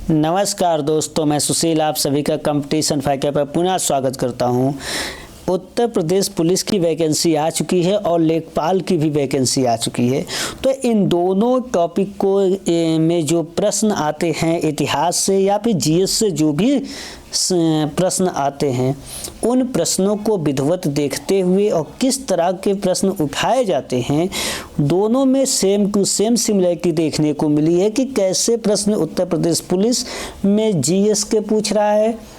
नमस्कार दोस्तों, मैं सुशील आप सभी का कंपटीशन फैक्टर पर पुनः स्वागत करता हूं। उत्तर प्रदेश पुलिस की वैकेंसी आ चुकी है और लेखपाल की भी वैकेंसी आ चुकी है। तो इन दोनों टॉपिक को में जो प्रश्न आते हैं इतिहास से या फिर जीएस से जो भी प्रश्न आते हैं, उन प्रश्नों को विधिवत देखते हुए और किस तरह के प्रश्न उठाए जाते हैं, दोनों में सेम टू सेम सिमिलरिटी देखने को मिली है कि कैसे प्रश्न उत्तर प्रदेश पुलिस में जीएस के पूछ रहा है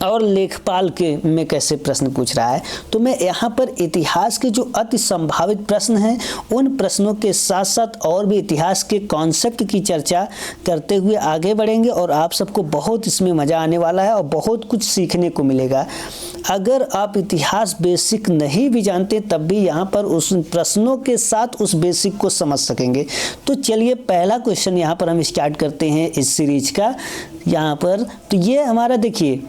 और लेखपाल के में कैसे प्रश्न पूछ रहा है। तो मैं यहाँ पर इतिहास के जो अति संभावित प्रश्न हैं उन प्रश्नों के साथ साथ और भी इतिहास के कॉन्सेप्ट की चर्चा करते हुए आगे बढ़ेंगे और आप सबको बहुत इसमें मज़ा आने वाला है और बहुत कुछ सीखने को मिलेगा। अगर आप इतिहास बेसिक नहीं भी जानते तब भी यहाँ पर उस प्रश्नों के साथ उस बेसिक को समझ सकेंगे। तो चलिए पहला क्वेश्चन यहाँ पर हम स्टार्ट करते हैं इस सीरीज का। यहाँ पर तो ये हमारा देखिए,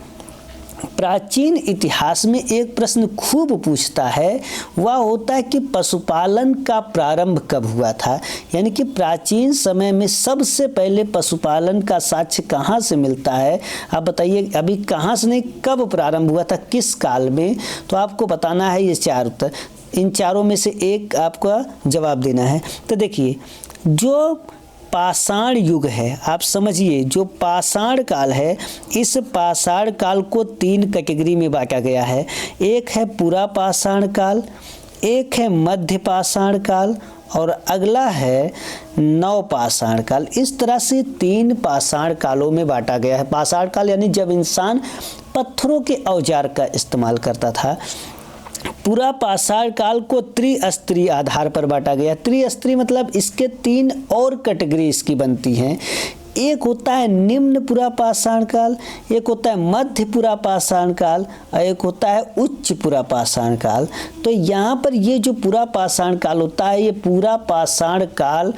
प्राचीन इतिहास में एक प्रश्न खूब पूछता है, वह होता है कि पशुपालन का प्रारंभ कब हुआ था। यानी कि प्राचीन समय में सबसे पहले पशुपालन का साक्ष्य कहाँ से मिलता है। आप बताइए, अभी कहाँ से नहीं, कब प्रारंभ हुआ था, किस काल में। तो आपको बताना है ये चार उत्तर, इन चारों में से एक आपका जवाब देना है। तो देखिए, जो पाषाण युग है, आप समझिए, जो पाषाण काल है, इस पाषाण काल को तीन कैटेगरी में बांटा गया है। एक है पूरा पाषाण काल, एक है मध्य पाषाण काल और अगला है नव पाषाण काल। इस तरह से तीन पाषाण कालों में बांटा गया है। पाषाण काल यानी जब इंसान पत्थरों के औजार का इस्तेमाल करता था। पूरा पाषाण काल को त्रिस्तरीय आधार पर बांटा गया। त्रिस्तरीय मतलब इसके तीन और कैटेगरी इसकी बनती हैं। एक होता है निम्न पूरा पाषाण काल, एक होता है मध्य पूरा पाषाण काल और एक होता है उच्च पूरा पाषाण काल। तो यहाँ पर ये जो पूरा पाषाण काल होता है, ये पूरा पाषाण काल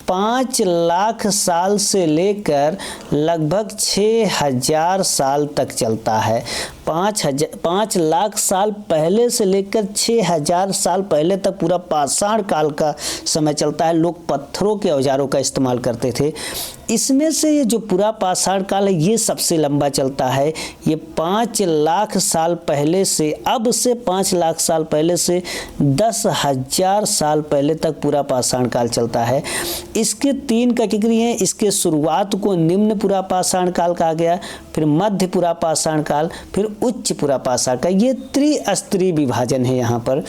5 लाख साल से लेकर लगभग 6000 साल तक चलता है। 5 लाख साल पहले से लेकर 6000 साल पहले तक पूरा पाषाण काल का समय चलता है। लोग पत्थरों के औजारों का इस्तेमाल करते थे। इसमें से ये जो पूरा पाषाण काल है ये सबसे लंबा चलता है। ये 5 लाख साल पहले से, अब से 5 लाख साल पहले से 10,000 साल पहले तक पूरा पाषाण काल चलता है। इसके तीन कैटेगरी हैं। इसके शुरुआत को निम्न पूरा पाषाण काल कहा गया, फिर मध्य पूरा पाषाण काल, फिर उच्च पूरा पाषाण काल। ये त्रिस्तरीय विभाजन है यहाँ पर।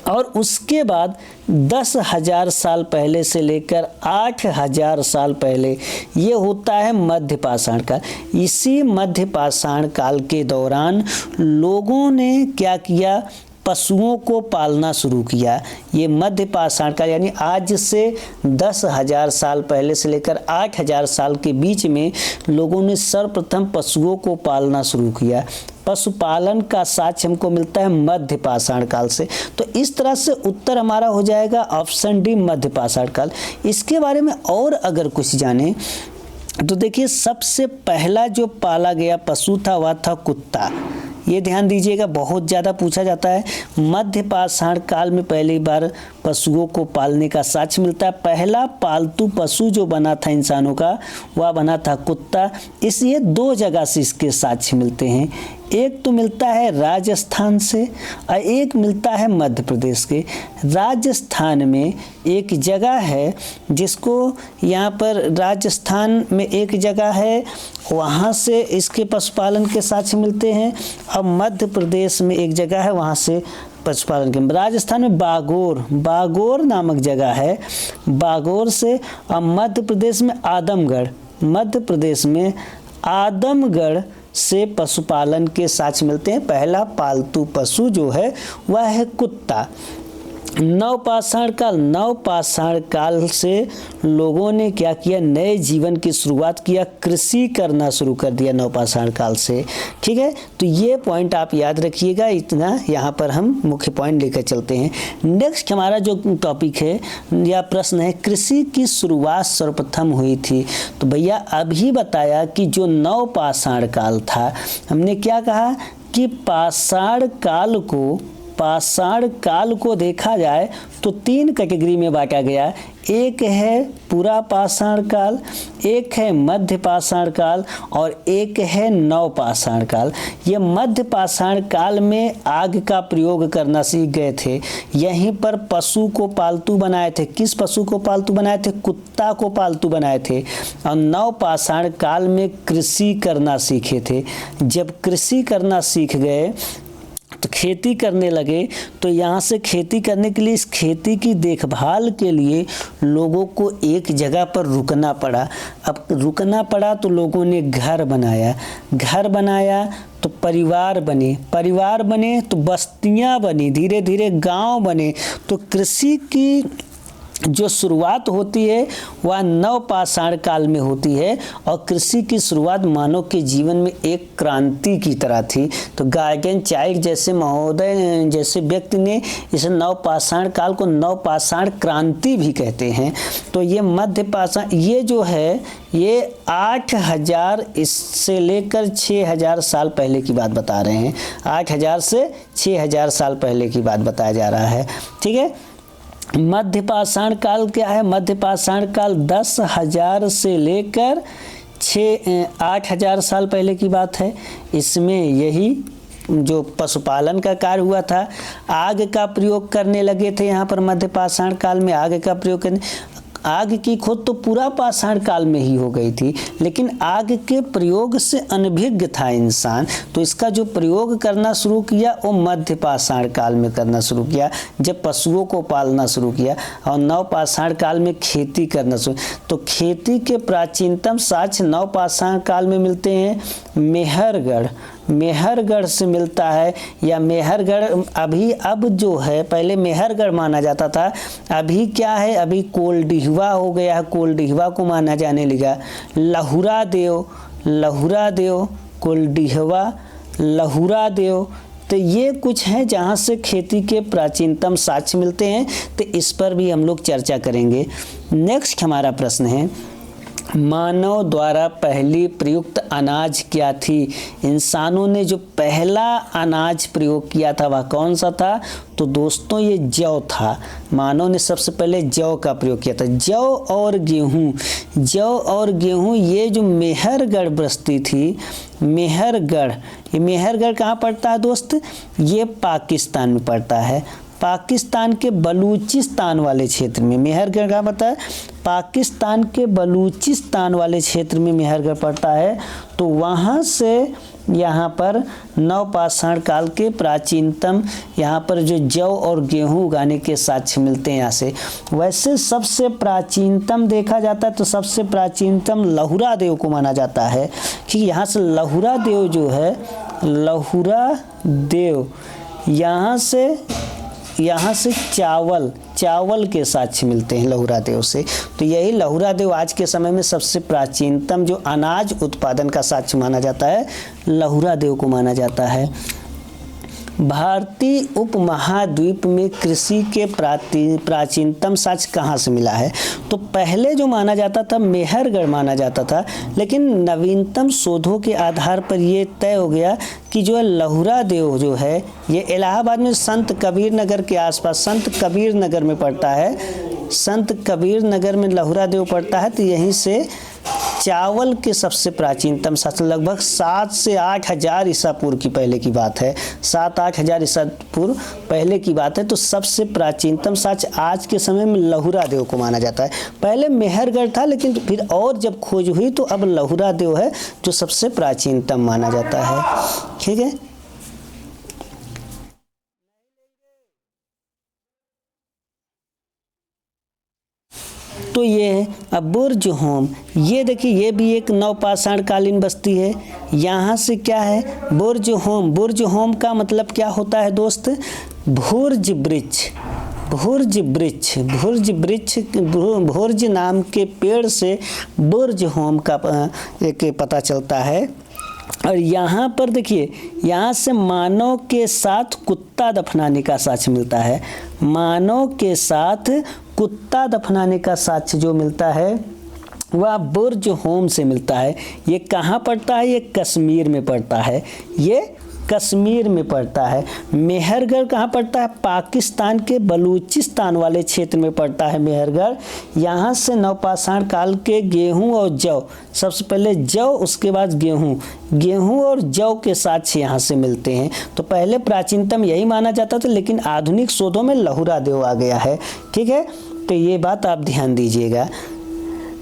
और उसके बाद 10,000 साल पहले से लेकर 8,000 साल पहले ये होता है मध्य पाषाण काल। इसी मध्य पाषाण काल के दौरान लोगों ने क्या किया, पशुओं को पालना शुरू किया। ये मध्य पाषाण काल यानी आज से 10,000 साल पहले से लेकर 8,000 साल के बीच में लोगों ने सर्वप्रथम पशुओं को पालना शुरू किया। पशुपालन का साक्ष्य हमको मिलता है मध्य पाषाण काल से। तो इस तरह से उत्तर हमारा हो जाएगा ऑप्शन डी, मध्य पाषाण काल। इसके बारे में और अगर कुछ जाने तो देखिए, सबसे पहला जो पाला गया पशु था वह था कुत्ता। ये ध्यान दीजिएगा, बहुत ज़्यादा पूछा जाता है। मध्य पाषाण काल में पहली बार पशुओं को पालने का साक्ष्य मिलता है। पहला पालतू पशु जो बना था इंसानों का, वह बना था कुत्ता। इसलिए दो जगह से इसके साक्ष्य मिलते हैं। एक तो मिलता है राजस्थान से और एक मिलता है मध्य प्रदेश के। राजस्थान में एक जगह है जिसको यहाँ पर राजस्थान में एक जगह है, वहाँ से इसके पशुपालन के साक्ष्य मिलते हैं। और मध्य प्रदेश में एक जगह है, वहाँ से पशुपालन के। राजस्थान में बागोर नामक जगह है, बागोर से। और मध्य प्रदेश में आदमगढ़, मध्य प्रदेश में आदमगढ़ से पशुपालन के साक्ष्य मिलते हैं। पहला पालतू पशु जो है वह है कुत्ता। नव पाषाण काल से लोगों ने क्या किया, नए जीवन की शुरुआत किया, कृषि करना शुरू कर दिया नव पाषाण काल से। ठीक है, तो ये पॉइंट आप याद रखिएगा। इतना यहाँ पर हम मुख्य पॉइंट लेकर चलते हैं। नेक्स्ट हमारा जो टॉपिक है या प्रश्न है, कृषि की शुरुआत सर्वप्रथम हुई थी। तो भैया अभी बताया कि जो नव पाषाण काल था, हमने क्या कहा कि पाषाण काल को देखा जाए तो तीन कैटेगरी में बांटा गया। एक है पूरा पाषाण काल, एक है मध्य पाषाण काल और एक है नव पाषाण काल। ये मध्य पाषाण काल में आग का प्रयोग करना सीख गए थे। यहीं पर पशु को पालतू बनाए थे। किस पशु को पालतू बनाए थे? कुत्ता को पालतू बनाए थे। और नव पाषाण काल में कृषि करना सीखे थे। जब कृषि करना सीख गए तो खेती करने लगे, तो यहाँ से खेती करने के लिए, इस खेती की देखभाल के लिए लोगों को एक जगह पर रुकना पड़ा। अब रुकना पड़ा तो लोगों ने घर बनाया, घर बनाया तो परिवार बने तो बस्तियाँ बनी, धीरे धीरे गांव बने। तो कृषि की जो शुरुआत होती है वह नव पाषाण काल में होती है और कृषि की शुरुआत मानव के जीवन में एक क्रांति की तरह थी। तो गार्गन चाइक जैसे महोदय जैसे व्यक्ति ने इस नव पाषाण काल को नव पाषाण क्रांति भी कहते हैं। तो ये मध्य पाषाण, ये जो है ये 8000 इससे लेकर 6000 साल पहले की बात बता रहे हैं। 8000 से 6000 साल पहले की बात बताया जा रहा है। ठीक है। मध्य पाषाण काल क्या है? मध्य पाषाण काल 10,000 से लेकर 8,000 साल पहले की बात है। इसमें यही जो पशुपालन का कार्य हुआ था, आग का प्रयोग करने लगे थे। यहाँ पर मध्य पाषाण काल में आग का प्रयोग करने, आग की खोज तो पूरा पाषाण काल में ही हो गई थी, लेकिन आग के प्रयोग से अनभिज्ञ था इंसान। तो इसका जो प्रयोग करना शुरू किया वो मध्य पाषाण काल में करना शुरू किया, जब पशुओं को पालना शुरू किया। और नव पाषाण काल में खेती करना शुरू। तो खेती के प्राचीनतम साक्ष्य नव पाषाण काल में मिलते हैं। मेहरगढ़ से मिलता है, या मेहरगढ़ अभी अब जो है, पहले मेहरगढ़ माना जाता था, अभी क्या है, अभी कोल्डिहवा हो गया है, कोल्डिहवा को माना जाने लगा। लहुरा देव कोल्डिहवा लहुरा देव। तो ये कुछ हैं जहाँ से खेती के प्राचीनतम साक्ष्य मिलते हैं। तो इस पर भी हम लोग चर्चा करेंगे। नेक्स्ट हमारा प्रश्न है, मानव द्वारा पहली प्रयुक्त अनाज क्या थी? इंसानों ने जो पहला अनाज प्रयोग किया था वह कौन सा था? तो दोस्तों ये जौ था। मानव ने सबसे पहले जौ का प्रयोग किया था। जौ और गेहूं ये जो मेहरगढ़ बस्ती थी, मेहरगढ़, ये मेहरगढ़ कहाँ पड़ता है दोस्त? ये पाकिस्तान में पड़ता है। पाकिस्तान के बलूचिस्तान वाले क्षेत्र में मेहरगढ़ कहाँ पड़ता है? पाकिस्तान के बलूचिस्तान वाले क्षेत्र में मेहरगढ़ पड़ता है। तो वहाँ से यहाँ पर नव पाषाण काल के प्राचीनतम, यहाँ पर जो जौ और गेहूं उगाने के साक्ष्य मिलते हैं यहाँ से। वैसे सबसे प्राचीनतम देखा जाता है तो सबसे प्राचीनतम लहुरा देव को माना जाता है कि यहाँ से लहुरा देव जो है, लहुरा देव यहाँ से चावल के साक्ष्य मिलते हैं लहुरा देव से। तो यही लहुरा देव आज के समय में सबसे प्राचीनतम जो अनाज उत्पादन का साक्ष्य माना जाता है, लहुरा देव को माना जाता है। भारतीय उपमहाद्वीप में कृषि के प्राचीनतम साक्ष्य कहाँ से मिला है? तो पहले जो माना जाता था मेहरगढ़ माना जाता था, लेकिन नवीनतम शोधों के आधार पर ये तय हो गया कि जो है लहुरा देव जो है ये इलाहाबाद में संत कबीर नगर के आसपास, संत कबीर नगर में पड़ता है। संत कबीर नगर में लहुरा देव पड़ता है। तो यहीं से चावल के सबसे प्राचीनतम साक्ष्य लगभग 7 से 8,000 ईसा पूर्व की पहले की बात है। 7-8 हजार ईसा पूर्व पहले की बात है। तो सबसे प्राचीनतम साक्ष्य आज के समय में लहुरा देव को माना जाता है। पहले मेहरगढ़ था, लेकिन फिर और जब खोज हुई तो अब लहुरा देव है जो सबसे प्राचीनतम माना जाता है। ठीक है। तो ये है अब बुर्ज होम। ये देखिए, ये भी एक नवपाषाण कालीन बस्ती है। यहाँ से क्या है? बुर्ज होम। बुर्ज होम का मतलब क्या होता है दोस्त? भुर्ज वृक्ष। भुर्ज नाम के पेड़ से बुर्ज होम का एक पता चलता है। और यहाँ पर देखिए, यहाँ से मानव के साथ कुत्ता दफनाने का साक्ष्य मिलता है। मानव के साथ कुत्ता दफनाने का साक्ष्य जो मिलता है वह बुर्ज होम से मिलता है। ये कहाँ पड़ता है? ये कश्मीर में पड़ता है। ये कश्मीर में पड़ता है। मेहरगढ़ कहाँ पड़ता है? पाकिस्तान के बलूचिस्तान वाले क्षेत्र में पड़ता है मेहरगढ़। यहाँ से नवपाषाण काल के गेहूं और जौ, सबसे पहले जौ उसके बाद गेहूं और जौ के साक्ष्य यहाँ से मिलते हैं। तो पहले प्राचीनतम यही माना जाता था, लेकिन आधुनिक शोधों में लहुरा देव आ गया है। ठीक है, तो ये बात आप ध्यान दीजिएगा।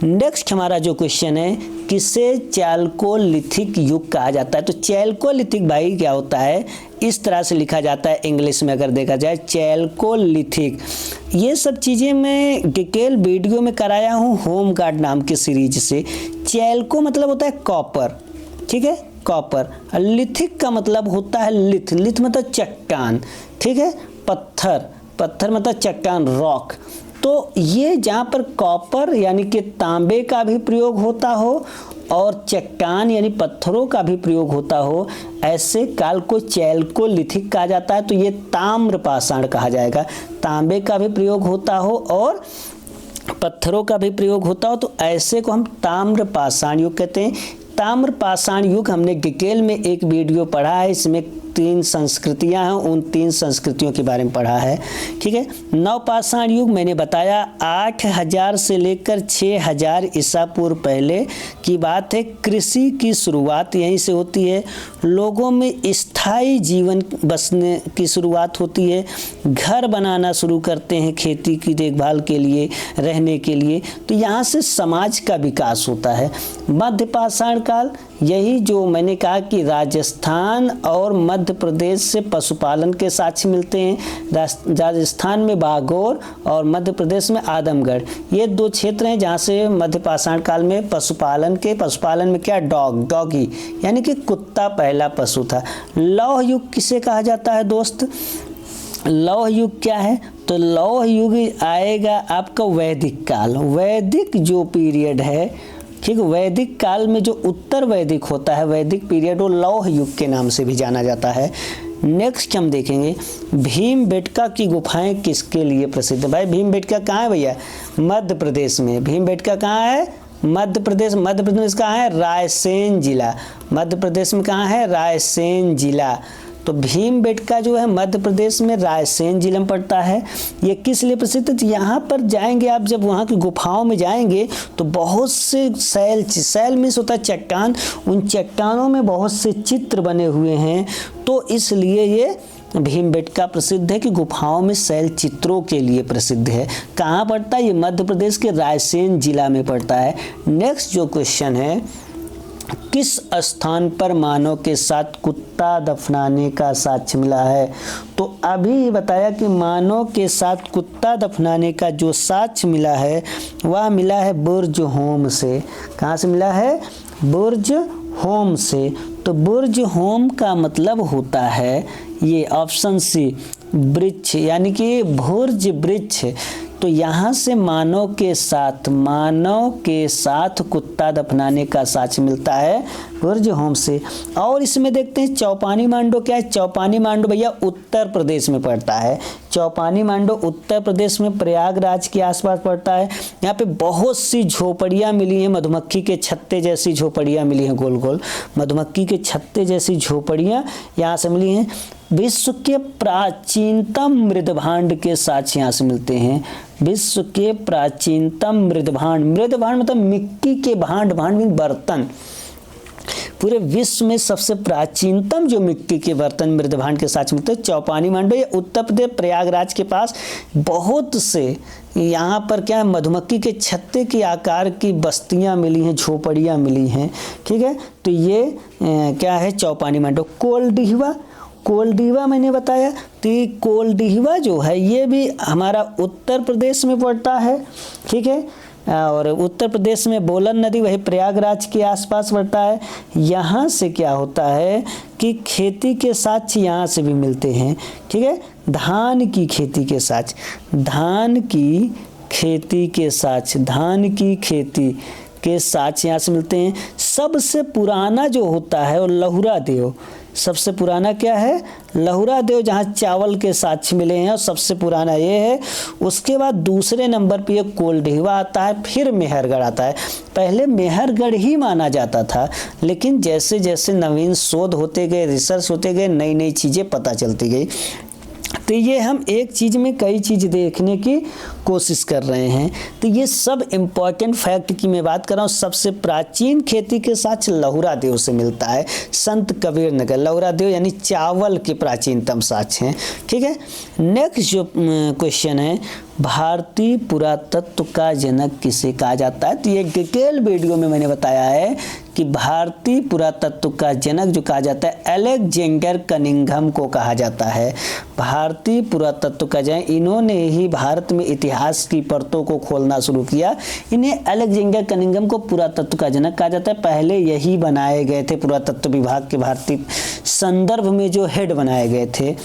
नेक्स्ट हमारा जो क्वेश्चन है, किसे चैल्कोलिथिक युग कहा जाता है? तो चैल्कोलिथिक भाई क्या होता है, इस तरह से लिखा जाता है इंग्लिश में अगर देखा जाए, चैल्कोलिथिक। ये सब चीज़ें मैं डिटेल वीडियो में कराया हूँ होम गार्ड नाम की सीरीज से। चैल्को मतलब होता है कॉपर, ठीक है, कॉपर। लिथिक का मतलब होता है लिथ मतलब चट्टान, ठीक है, पत्थर मतलब चट्टान, रॉक। तो ये जहाँ पर कॉपर यानी कि तांबे का भी प्रयोग होता हो और चट्टान यानी पत्थरों का भी प्रयोग होता हो, ऐसे काल को चैल्कोलिथिक कहा जाता है। तो ये ताम्रपाषाण कहा जाएगा। तांबे का भी प्रयोग होता हो और पत्थरों का भी प्रयोग होता हो, तो ऐसे को हम ताम्रपाषाण युग कहते हैं। ताम्रपाषाण युग हमने डिटेल में एक वीडियो पढ़ा है, इसमें 3 संस्कृतियां हैं, उन 3 संस्कृतियों के बारे में पढ़ा है। ठीक है, नवपाषाण युग मैंने बताया 8000 से लेकर 6000 ईसा पूर्व पहले की बात है। कृषि की शुरुआत यहीं से होती है, लोगों में स्थायी जीवन बसने की शुरुआत होती है, घर बनाना शुरू करते हैं खेती की देखभाल के लिए, रहने के लिए। तो यहाँ से समाज का विकास होता है। मध्यपाषाण काल, यही जो मैंने कहा कि राजस्थान और मध्य प्रदेश से पशुपालन के साक्ष्य मिलते हैं। राजस्थान में बागौर और मध्य प्रदेश में आदमगढ़, ये 2 क्षेत्र हैं जहाँ से मध्यपाषाण काल में पशुपालन में क्या, डॉगी यानी कि कुत्ता पहला पशु था। लौह युग किसे कहा जाता है दोस्त? लौह युग क्या है? तो लौह युग आएगा आपका वैदिक काल। वैदिक जो पीरियड है, ठीक, वैदिक काल में जो उत्तर वैदिक होता है, वैदिक पीरियड, वो लौह युग के नाम से भी जाना जाता है। नेक्स्ट हम देखेंगे भीमबेटका की गुफाएं किसके लिए प्रसिद्ध है? भाई भीमबेटका कहाँ है भैया? मध्य प्रदेश में। भीमबेटका कहाँ है? मध्य प्रदेश कहाँ है? रायसेन जिला। मध्य प्रदेश में कहाँ है? रायसेन जिला। तो भीमबेटका जो है मध्य प्रदेश में रायसेन जिला में पड़ता है। ये किस लिए प्रसिद्ध है? तो यहाँ पर जाएंगे आप, जब वहाँ की गुफाओं में जाएंगे तो बहुत से सैल मीन्स होता है चट्टान, उन चट्टानों में बहुत से चित्र बने हुए हैं। तो इसलिए ये भीमबेटका प्रसिद्ध है कि गुफाओं में शैल चित्रों के लिए प्रसिद्ध है। कहाँ पड़ता है? ये मध्य प्रदेश के रायसेन जिला में पड़ता है। नेक्स्ट जो क्वेश्चन है, किस स्थान पर मानव के साथ कुत्ता दफनाने का साक्ष्य मिला है? तो अभी बताया कि मानव के साथ कुत्ता दफनाने का जो साक्ष्य मिला है वह मिला है बुर्ज होम से। कहाँ से मिला है? बुर्ज होम से। तो बुर्ज होम का मतलब होता है ये ऑप्शन सी, वृक्ष, यानी कि भुर्ज वृक्ष। तो यहाँ से मानव के साथ कुत्ता दफनाने का साक्ष्य मिलता है बुर्ज होम से। और इसमें देखते हैं चौपानी मांडो क्या है? चौपानी मांडो भैया उत्तर प्रदेश में पड़ता है। चौपानी मांडो उत्तर प्रदेश में प्रयागराज के आसपास पड़ता है। यहाँ पे बहुत सी झोपड़ियाँ मिली हैं, मधुमक्खी के छत्ते जैसी झोपड़ियाँ मिली हैं, गोल गोल मधुमक्खी के छत्ते जैसी झोपड़ियाँ यहाँ से मिली हैं। विश्व के प्राचीनतम मृदभांड के साक्ष्य यहाँ से मिलते हैं। विश्व के प्राचीनतम मृदभांड मतलब मिट्टी के भांड मीन बर्तन। पूरे विश्व में सबसे प्राचीनतम जो मिट्टी के बर्तन मृदभांड के साक्ष्य मिलते हैं चौपानी मांडो। ये उत्तर प्रदेश प्रयागराज के पास बहुत से यहाँ पर क्या है, मधुमक्खी के छत्ते के आकार की बस्तियाँ मिली हैं, झोपड़ियाँ मिली हैं। ठीक है, तो ये क्या है? चौपानी मांडो। कोलडीवा मैंने बताया, तो ये कोलडीवा जो है ये भी हमारा उत्तर प्रदेश में पड़ता है। ठीक है, और उत्तर प्रदेश में बोलन नदी वही प्रयागराज के आसपास पड़ता है। यहाँ से क्या होता है कि खेती के साक्ष्य यहाँ से भी मिलते हैं। ठीक है, धान की खेती के साक्ष्य यहाँ से मिलते हैं। सबसे पुराना जो होता है वो लहुरा देव, सबसे पुराना क्या है? लहुरा देव, जहाँ चावल के साक्ष्य मिले हैं और सबसे पुराना ये है। उसके बाद दूसरे नंबर पे ये कोल्डिहवा आता है, फिर मेहरगढ़ आता है। पहले मेहरगढ़ ही माना जाता था, लेकिन जैसे जैसे नवीन शोध होते गए, रिसर्च होते गए, नई नई चीज़ें पता चलती गई। तो ये हम एक चीज़ में कई चीज़ देखने की कोशिश कर रहे हैं। तो ये सब इम्पॉर्टेंट फैक्ट की मैं बात कर रहा हूँ। सबसे प्राचीन खेती के साक्ष्य लहुरा देव से मिलता है, संत कबीर नगर। लहुरा देव यानी चावल के प्राचीनतम साक्ष्य हैं। ठीक है, नेक्स्ट जो क्वेश्चन है, भारतीय पुरातत्व का जनक किसे कहा जाता है? तो ये डिटेल वीडियो में मैंने बताया है कि भारतीय पुरातत्व का जनक जो कहा जाता है, अलेक्जेंडर कनिंघम को कहा जाता है। भारतीय पुरातत्व का जनक, इन्होंने ही भारत में इतिहास की परतों को खोलना शुरू किया। इन्हें अलेक्जेंडर कनिंघम को पुरातत्व का जनक कहा जाता है। पहले यही बनाए गए थे पुरातत्व विभाग के भारतीय संदर्भ में जो हेड बनाए गए थे।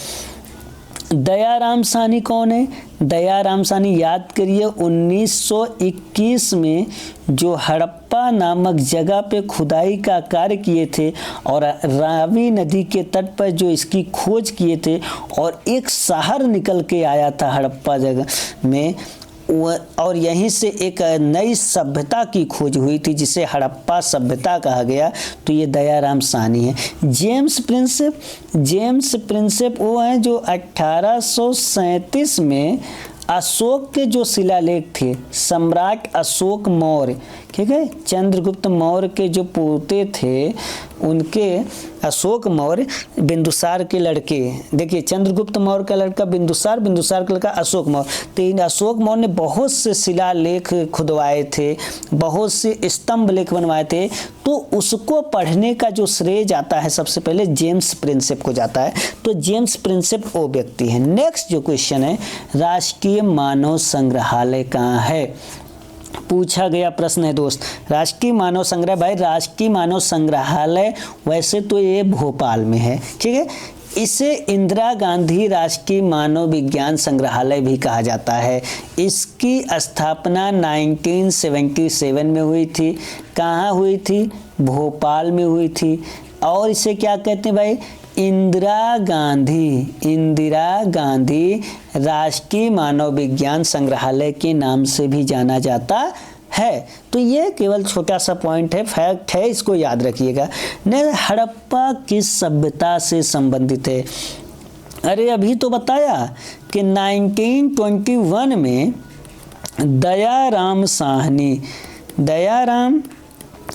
दयाराम साहनी कौन है? दयाराम साहनी याद करिए, 1921 में जो हड़प्पा नामक जगह पे खुदाई का कार्य किए थे और रावी नदी के तट पर जो इसकी खोज किए थे, और एक शहर निकल के आया था हड़प्पा जगह में, और यहीं से एक नई सभ्यता की खोज हुई थी जिसे हड़प्पा सभ्यता कहा गया। तो ये दयाराम साहनी है। जेम्स प्रिंसेप वो हैं जो 1837 में अशोक के जो शिलालेख थे, सम्राट अशोक मौर्य, ठीक है, चंद्रगुप्त मौर्य के जो पोते थे उनके, अशोक मौर्य बिंदुसार के लड़के, देखिए चंद्रगुप्त मौर्य का लड़का बिंदुसार, बिंदुसार का लड़का अशोक मौर्य। तो इन अशोक मौर्य ने बहुत से शिलालेख खुदवाए थे, बहुत से स्तंभ लेख बनवाए थे। तो उसको पढ़ने का जो श्रेय जाता है सबसे पहले जेम्स प्रिंसेप को जाता है। तो जेम्स प्रिंसेप वो व्यक्ति है। नेक्स्ट जो क्वेश्चन है, राष्ट्रीय मानव संग्रहालय कहाँ है? पूछा गया प्रश्न है दोस्त। राष्ट्रीय मानव संग्रह, भाई राष्ट्रीय मानव संग्रहालय वैसे तो ये भोपाल में है, ठीक है। इसे इंदिरा गांधी राष्ट्रीय मानव विज्ञान संग्रहालय भी कहा जाता है। इसकी स्थापना 1977 में हुई थी। कहाँ हुई थी? भोपाल में हुई थी। और इसे क्या कहते हैं भाई? इंदिरा गांधी राष्ट्रीय मानव विज्ञान संग्रहालय के नाम से भी जाना जाता है। तो ये केवल छोटा सा पॉइंट है, फैक्ट है, इसको याद रखिएगा। हड़प्पा किस सभ्यता से संबंधित है? अरे अभी तो बताया कि 1921 में दयाराम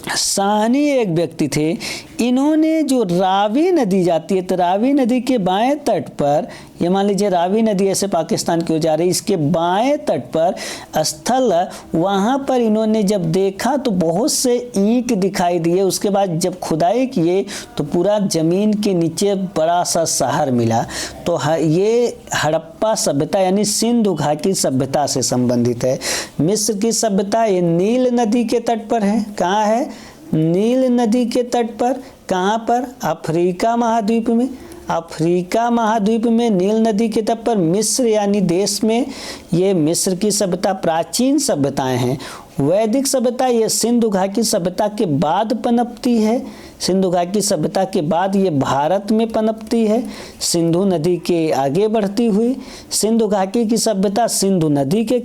साहनी एक व्यक्ति थे। इन्होंने जो रावी नदी जाती है, तो रावी नदी के बाएं तट पर, ये मान लीजिए रावी नदी ऐसे पाकिस्तान की ओर जा रही है, इसके बाएं तट पर स्थल, वहाँ पर इन्होंने जब देखा तो बहुत से ईंट दिखाई दिए। उसके बाद जब खुदाई किए तो पूरा जमीन के नीचे बड़ा सा शहर मिला। तो ये हड़प्पा सभ्यता यानी सिंधु घाटी सभ्यता से संबंधित है। मिस्र की सभ्यता ये नील नदी के तट पर है। कहाँ है? नील नदी के तट पर। कहाँ पर? अफ्रीका महाद्वीप में। अफ्रीका महाद्वीप में नील नदी के तट पर मिस्र यानी देश में ये मिस्र की सभ्यता प्राचीन सभ्यताएं हैं। वैदिक सभ्यता ये सिंधु घाटी सभ्यता के बाद पनपती है। सिंधु घाटी सभ्यता के बाद ये भारत में पनपती है, सिंधु नदी के आगे बढ़ती हुई। सिंधु घाटी की सभ्यता सिंधु नदी के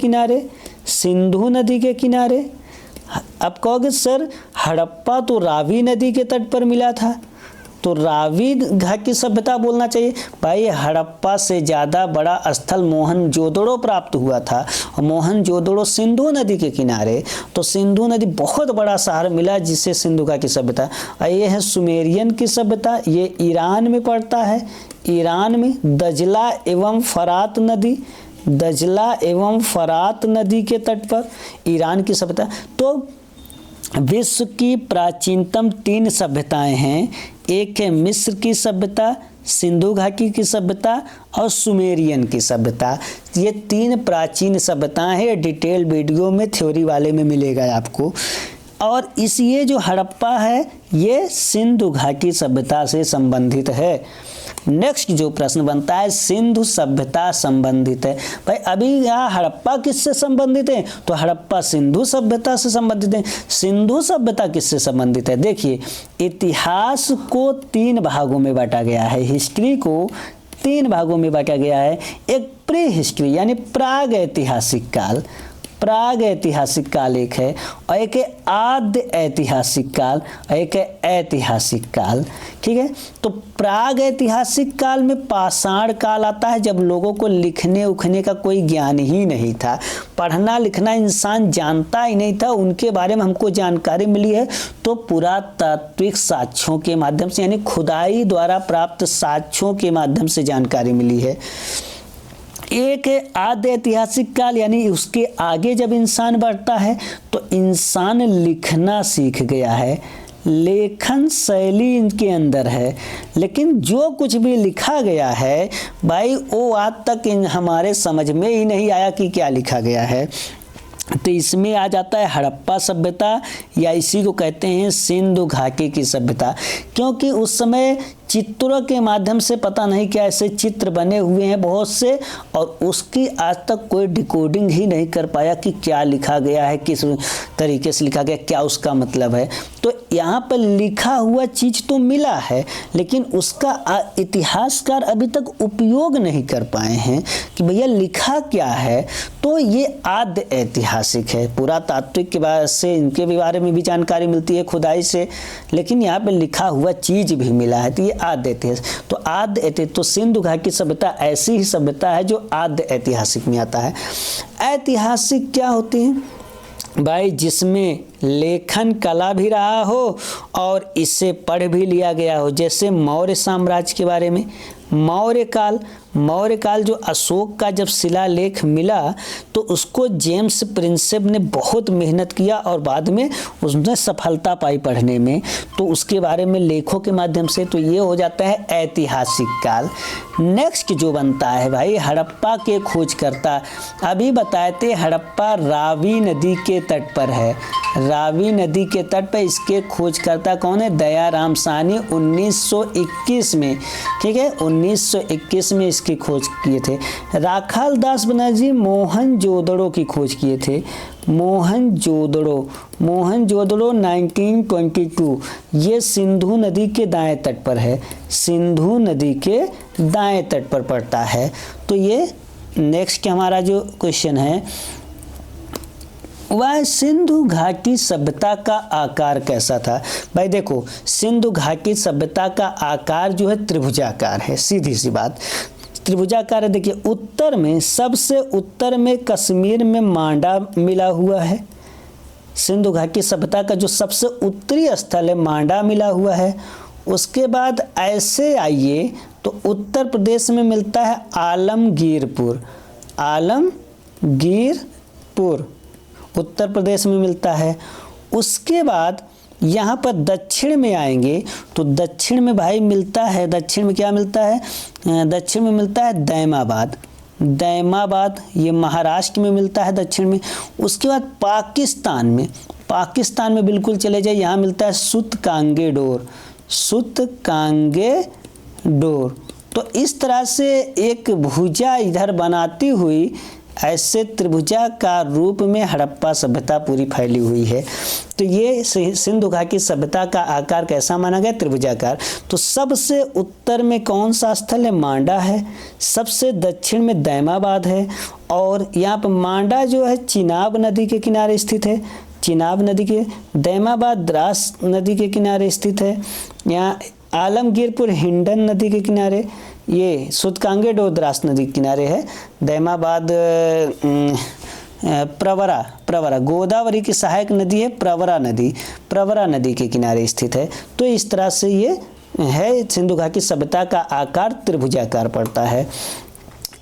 किनारे। अब कहोगे सर हड़प्पा तो रावी नदी के तट पर मिला था, तो रावी घाटी सभ्यता बोलना चाहिए। भाई हड़प्पा से ज़्यादा बड़ा स्थल मोहनजोदड़ो प्राप्त हुआ था, और मोहनजोदड़ो सिंधु नदी के किनारे। तो सिंधु नदी बहुत बड़ा शहर मिला जिसे सिंधु घाटी सभ्यता। और ये है सुमेरियन की सभ्यता, ये ईरान में पड़ता है। ईरान में दजला एवं फरात नदी के तट पर ईरान की सभ्यता। तो विश्व की प्राचीनतम 3 सभ्यताएं हैं। एक है मिस्र की सभ्यता, सिंधु घाटी की सभ्यता और सुमेरियन की सभ्यता। ये 3 प्राचीन सभ्यताएं हैं। डिटेल वीडियो में थ्योरी वाले में मिलेगा आपको। और ये जो हड़प्पा है ये सिंधु घाटी सभ्यता से संबंधित है। नेक्स्ट जो प्रश्न बनता है, सिंधु सभ्यता संबंधित है। भाई अभी यहाँ हड़प्पा किससे संबंधित है, तो हड़प्पा सिंधु सभ्यता से संबंधित है। सिंधु सभ्यता किससे संबंधित है, देखिए इतिहास को 3 भागों में बांटा गया है, हिस्ट्री को 3 भागों में बांटा गया है। एक प्री हिस्ट्री यानी प्राग ऐतिहासिक काल, प्राग ऐतिहासिक काल एक है, और एक है आद्य ऐतिहासिक काल, और एक है ऐतिहासिक काल। ठीक है, तो प्राग ऐतिहासिक काल में पाषाण काल आता है, जब लोगों को लिखने उखने का कोई ज्ञान ही नहीं था, पढ़ना लिखना इंसान जानता ही नहीं था, उनके बारे में हमको जानकारी मिली है तो पुरातात्विक साक्ष्यों के माध्यम से, यानी खुदाई द्वारा प्राप्त साक्ष्यों के माध्यम से जानकारी मिली है। एक है आद्य ऐतिहासिक काल, यानी उसके आगे जब इंसान बढ़ता है तो इंसान लिखना सीख गया है, लेखन शैली इनके अंदर है, लेकिन जो कुछ भी लिखा गया है भाई वो आज तक हमारे समझ में ही नहीं आया कि क्या लिखा गया है। तो इसमें आ जाता है हड़प्पा सभ्यता, या इसी को कहते हैं सिंधु घाटी की सभ्यता, क्योंकि उस समय चित्रों के माध्यम से पता नहीं क्या ऐसे चित्र बने हुए हैं बहुत से, और उसकी आज तक कोई डिकोडिंग ही नहीं कर पाया कि क्या लिखा गया है, किस तरीके से लिखा गया, क्या उसका मतलब है। तो यहाँ पर लिखा हुआ चीज़ तो मिला है, लेकिन उसका इतिहासकार अभी तक उपयोग नहीं कर पाए हैं कि भैया लिखा क्या है। तो ये आद्य ऐतिहासिक है, पुरातात्विक के बारे से इनके बारे में भी जानकारी मिलती है खुदाई से, लेकिन यहाँ पे लिखा हुआ चीज़ भी मिला है, तो ये आद्य ऐतिहासिक। तो आद्य ऐतिहासिक, तो सिंधु घाटी सभ्यता ऐसी ही सभ्यता है जो आद्य ऐतिहासिक में आता है। ऐतिहासिक क्या होती है भाई, जिसमें लेखन कला भी रहा हो और इसे पढ़ भी लिया गया हो, जैसे मौर्य साम्राज्य के बारे में। मौर्य काल जो अशोक का जब शिलालेख मिला तो उसको जेम्स प्रिंसेप ने बहुत मेहनत किया और बाद में उसने सफलता पाई पढ़ने में, तो उसके बारे में लेखों के माध्यम से, तो ये हो जाता है ऐतिहासिक काल। नेक्स्ट जो बनता है भाई हड़प्पा के खोजकर्ता, अभी बताए थे हड़प्पा रावी नदी के तट पर है, रावी नदी के तट पर इसके खोजकर्ता कौन है, दयाराम साहनी 1921 में। ठीक है, 1921 में इसकी खोज किए थे। राखाल दास बनर्जी मोहनजोदड़ो की खोज किए थे, मोहनजोदड़ो 1922, ये सिंधु नदी के दाएं तट पर है, सिंधु नदी के दाएं तट पर पड़ता है। तो ये नेक्स्ट हमारा जो क्वेश्चन है वह सिंधु घाटी सभ्यता का आकार कैसा था। भाई देखो सिंधु घाटी सभ्यता का आकार जो है त्रिभुजाकार है, सीधी सी बात त्रिभुजाकार है। देखिए उत्तर में, सबसे उत्तर में कश्मीर में मांडा मिला हुआ है, सिंधु घाटी सभ्यता का जो सबसे उत्तरी स्थल है मांडा मिला हुआ है। उसके बाद ऐसे आइए तो उत्तर प्रदेश में मिलता है आलमगीरपुर, आलमगीरपुर उत्तर प्रदेश में मिलता है। उसके बाद यहाँ पर दक्षिण में आएंगे तो दक्षिण में भाई मिलता है, दक्षिण में क्या मिलता है, दक्षिण में मिलता है दैमाबाद, दैमाबाद ये महाराष्ट्र में मिलता है दक्षिण में। उसके बाद पाकिस्तान में बिल्कुल चले जाए, यहाँ मिलता है सुतकांगेडोर, सुतकांगेडोर। तो इस तरह से एक भुजा इधर बनाती हुई ऐसे त्रिभुजाकार रूप में हड़प्पा सभ्यता पूरी फैली हुई है। तो ये सिंधु घाटी सभ्यता का आकार कैसा माना गया, त्रिभुजाकार। तो सबसे उत्तर में कौन सा स्थल है, मांडा है, सबसे दक्षिण में दैमाबाद है, और यहाँ पर मांडा जो है चिनाब नदी के किनारे स्थित है, चिनाब नदी के, दैमाबाद द्रास नदी के किनारे स्थित है, यहाँ आलमगीरपुर हिंडन नदी के किनारे, ये सुतकांगेडोर द्रास नदी के किनारे है, दैमाबाद प्रवरा गोदावरी की सहायक नदी है, प्रवरा नदी के किनारे स्थित है। तो इस तरह से ये है सिंधु घाटी सभ्यता का आकार त्रिभुजाकार पड़ता है।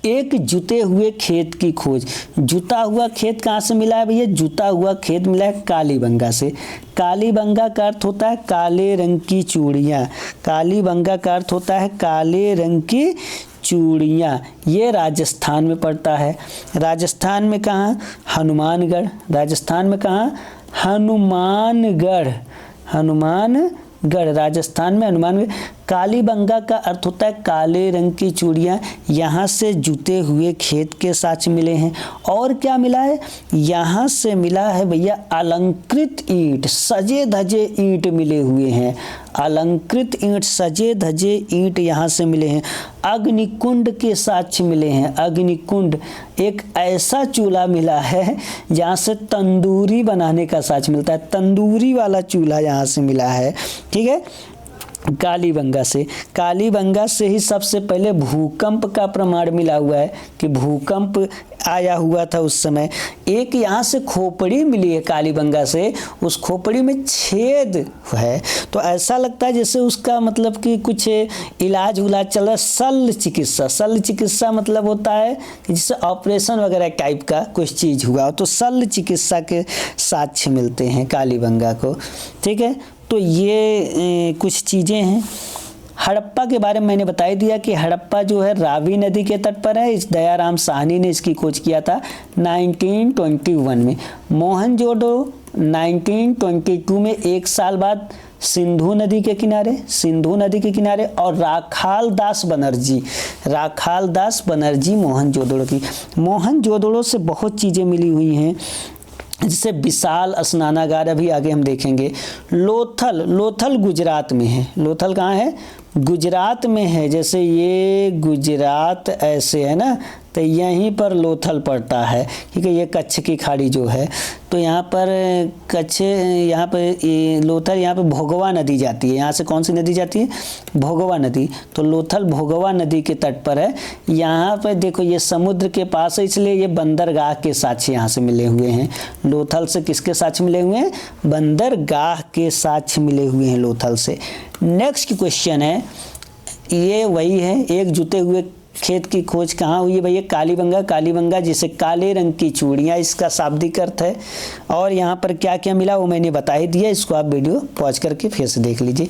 एक जुते हुए खेत की खोज, जुता हुआ खेत कहाँ से मिला है भैया, जुता हुआ खेत मिला है कालीबंगा से। कालीबंगा का अर्थ होता है काले रंग की चूड़ियाँ, कालीबंगा का अर्थ होता है काले रंग की चूड़ियाँ। ये राजस्थान में पड़ता है। राजस्थान में कहाँ, हनुमानगढ़, राजस्थान में कहाँ, हनुमानगढ़, राजस्थान में हनुमानगढ़। कालीबंगा का अर्थ होता है काले रंग की चूड़ियाँ, यहाँ से जुते हुए खेत के साक्ष्य मिले हैं। और क्या मिला है, यहाँ से मिला है भैया अलंकृत ईंट, सजे धजे ईंट मिले हुए हैं, अलंकृत ईंट, सजे धजे ईंट यहाँ से मिले हैं। अग्निकुंड के साक्ष्य मिले हैं, अग्निकुंड एक ऐसा चूल्हा मिला है जहाँ से तंदूरी बनाने का साक्ष्य मिलता है, तंदूरी वाला चूल्हा यहाँ से मिला है। ठीक है, कालीबंगा से ही सबसे पहले भूकंप का प्रमाण मिला हुआ है कि भूकंप आया हुआ था उस समय। एक यहाँ से खोपड़ी मिली है कालीबंगा से, उस खोपड़ी में छेद है, तो ऐसा लगता है जैसे उसका मतलब कि कुछ इलाज उलाज चल रहा है। शल्य चिकित्सा मतलब होता है कि जिससे ऑपरेशन वगैरह टाइप का कुछ चीज़ हुआ, तो शल्य चिकित्सा के साक्ष्य मिलते हैं कालीबंगा को। ठीक है, तो ये कुछ चीज़ें हैं। हड़प्पा के बारे में मैंने बता ही दिया कि हड़प्पा जो है रावी नदी के तट पर है। इस दयाराम साहनी ने इसकी खोज किया था 1921 में। मोहनजोदड़ो 1922 में, एक साल बाद सिंधु नदी के किनारे। और राखाल दास बनर्जी मोहनजोदड़ो से बहुत चीज़ें मिली हुई हैं, जिससे विशाल स्नानागार अभी आगे हम देखेंगे। लोथल गुजरात में है। लोथल कहाँ है, गुजरात में है। जैसे ये गुजरात ऐसे है ना, तो यहीं पर लोथल पड़ता है। ठीक है, ये कच्छ की खाड़ी जो है, तो यहाँ पर कच्छ, यहाँ पर लोथल, यहाँ पर भोगवा नदी जाती है। यहाँ से कौन सी नदी जाती है, भोगवा नदी। तो लोथल भोगवा नदी के तट पर है। यहाँ पर देखो ये समुद्र के पास है, इसलिए ये बंदरगाह के साक्ष्य यहाँ से मिले हुए हैं। लोथल से किसके साक्ष्य मिले हुए हैं, बंदरगाह के साक्ष्य मिले हुए हैं लोथल से। नेक्स्ट क्वेश्चन है, ये वही है, एक जुते हुए खेत की खोज कहाँ हुई है भैया, कालीबंगा जिसे काले रंग की चूड़ियाँ, इसका शाब्दिक अर्थ है। और यहाँ पर क्या क्या मिला वो मैंने बता ही दिया, इसको आप वीडियो पॉज करके फिर से देख लीजिए।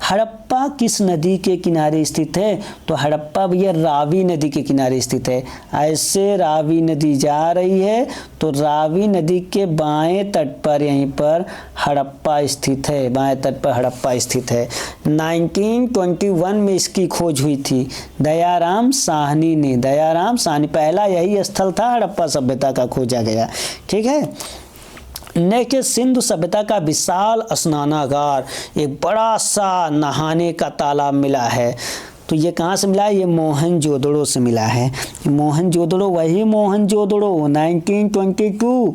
हड़प्पा किस नदी के किनारे स्थित है, तो हड़प्पा भैया रावी नदी के किनारे स्थित है। ऐसे रावी नदी जा रही है, तो रावी नदी के बाएं तट पर यहीं पर हड़प्पा स्थित है, बाएं तट पर हड़प्पा स्थित है। 1921 में इसकी खोज हुई थी दयाराम साहनी पहला यही स्थल था हड़प्पा सभ्यता का खोजा गया। ठीक है, नेक्स्ट सिंधु सभ्यता का विशाल स्नानागार, एक बड़ा सा नहाने का तालाब मिला है। तो ये कहाँ से मिला है, ये मोहनजोदड़ो से मिला है। मोहनजोदड़ो 1922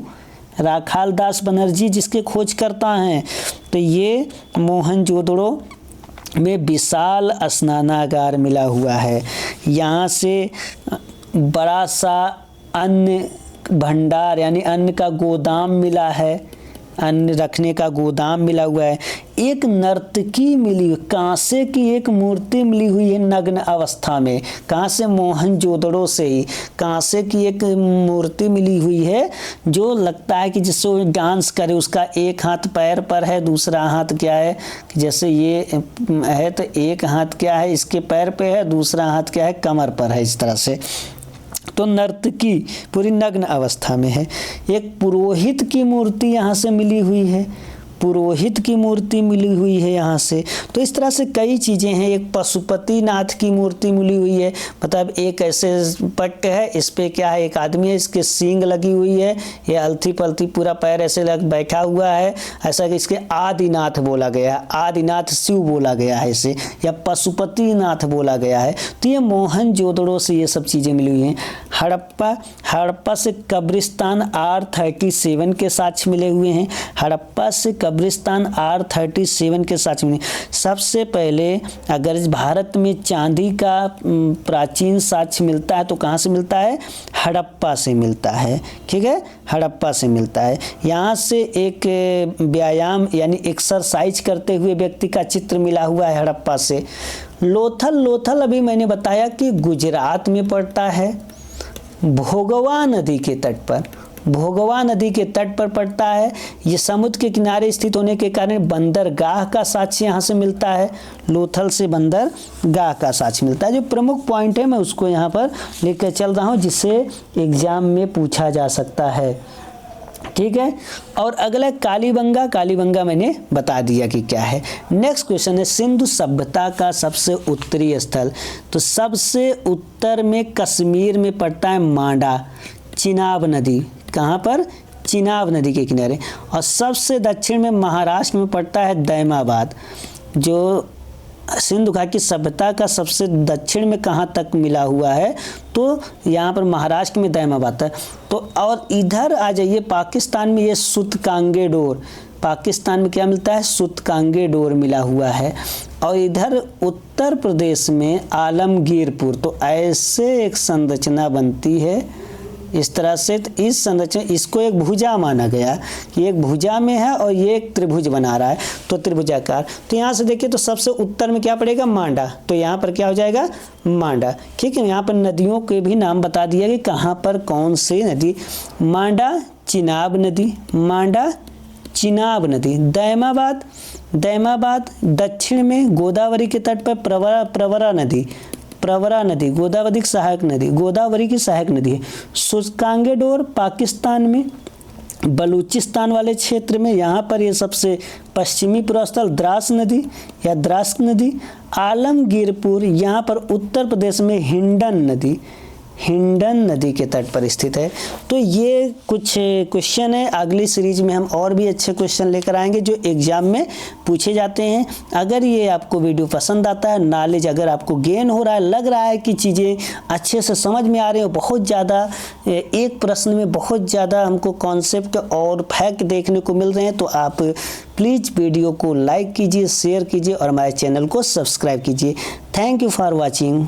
राखाल दास बनर्जी जिसके खोज करता हैं। तो ये मोहनजोदड़ो में विशाल स्नानागार मिला हुआ है। यहाँ से बड़ा सा अन्न भंडार यानी अन्न का गोदाम मिला है, अन्न रखने का गोदाम मिला हुआ है। एक नर्तकी मिली, कांसे की एक मूर्ति मिली हुई है नग्न अवस्था में। कहाँ से, मोहनजोदड़ो से ही कांसे की एक मूर्ति मिली हुई है, जो लगता है कि जिससे वो डांस करे। उसका एक हाथ पैर पर है, दूसरा हाथ क्या है, जैसे ये है तो एक हाथ क्या है इसके पैर पे है, दूसरा हाथ क्या है कमर पर है, इस तरह से। तो नर्तकी पूरी नग्न अवस्था में है। एक पुरोहित की मूर्ति यहाँ से मिली हुई है, पुरोहित की मूर्ति मिली हुई है यहाँ से। तो इस तरह से कई चीज़ें हैं। एक पशुपति नाथ की मूर्ति मिली हुई है, मतलब एक ऐसे पट्ट है, इस पे क्या है, एक आदमी है, इसके सींग लगी हुई है, ये अलथी पलथी पूरा पैर ऐसे लग बैठा हुआ है, ऐसा कि इसके आदिनाथ बोला गया है, आदिनाथ शिव बोला गया है इसे, या पशुपति नाथ बोला गया है। तो ये मोहनजोदड़ो से ये सब चीज़ें मिली हुई हैं। हड़प्पा से कब्रिस्तान R37 के साक्ष्य मिले हुए हैं। हड़प्पा से कब्रिस्तान R37 के साक्ष्य मिले। सबसे पहले अगर भारत में चांदी का प्राचीन साक्ष्य मिलता है तो कहाँ से मिलता है, हड़प्पा से मिलता है। ठीक है, हड़प्पा से मिलता है। यहाँ से एक व्यायाम यानी एक्सरसाइज करते हुए व्यक्ति का चित्र मिला हुआ है हड़प्पा से। लोथल अभी मैंने बताया कि गुजरात में पड़ता है, भोगवा नदी के तट पर पड़ता है। ये समुद्र के किनारे स्थित होने के कारण बंदरगाह का साक्ष्य यहाँ से मिलता है। लोथल से बंदरगाह का साक्ष्य मिलता है। जो प्रमुख पॉइंट है मैं उसको यहाँ पर लेकर चल रहा हूँ, जिससे एग्जाम में पूछा जा सकता है। ठीक है। और अगला कालीबंगा, कालीबंगा मैंने बता दिया कि क्या है। नेक्स्ट क्वेश्चन है सिंधु सभ्यता का सबसे उत्तरी स्थल। तो सबसे उत्तर में कश्मीर में पड़ता है मांडा, चिनाब नदी, कहाँ पर? चिनाब नदी के किनारे। और सबसे दक्षिण में महाराष्ट्र में पड़ता है दैमाबाद। जो सिंधु घाटी की सभ्यता का सबसे दक्षिण में कहाँ तक मिला हुआ है? तो यहाँ पर महाराष्ट्र में दैमाबाद है। तो और इधर आ जाइए पाकिस्तान में, ये सूतकांगेडोर, पाकिस्तान में क्या मिलता है? सूतकांगेडोर मिला हुआ है। और इधर उत्तर प्रदेश में आलमगीरपुर। तो ऐसे एक संरचना बनती है इस तरह से। तो इस संरचना, इसको एक भुजा माना गया कि एक भुजा में है और ये एक त्रिभुज बना रहा है, तो त्रिभुजाकार। तो यहाँ से देखिए तो सबसे उत्तर में क्या पड़ेगा? मांडा। तो यहाँ पर क्या हो जाएगा? मांडा। ठीक है। यहाँ पर नदियों के भी नाम बता दिया कि कहाँ पर कौन सी नदी। मांडा चिनाब नदी, मांडा चिनाब नदी। दैमाबाद, दैमाबाद दक्षिण में गोदावरी के तट पर प्रवरा नदी, प्रवरा नदी गोदावरी की सहायक नदी, गोदावरी की सहायक नदी है। सूतकांगेडोर पाकिस्तान में बलूचिस्तान वाले क्षेत्र में, यहाँ पर ये सबसे पश्चिमी पूर्वस्थल द्रास नदी या द्रास नदी। आलमगीरपुर यहाँ पर उत्तर प्रदेश में हिंडन नदी, हिंडन नदी के तट पर स्थित है। तो ये कुछ क्वेश्चन है। अगली सीरीज में हम और भी अच्छे क्वेश्चन लेकर आएंगे जो एग्जाम में पूछे जाते हैं। अगर ये आपको वीडियो पसंद आता है, नॉलेज अगर आपको गेन हो रहा है, लग रहा है कि चीज़ें अच्छे से समझ में आ रही हो, बहुत ज़्यादा एक प्रश्न में बहुत ज़्यादा हमको कॉन्सेप्ट और फैक्ट देखने को मिल रहे हैं, तो आप प्लीज़ वीडियो को लाइक कीजिए, शेयर कीजिए और हमारे चैनल को सब्सक्राइब कीजिए। Thank you for watching.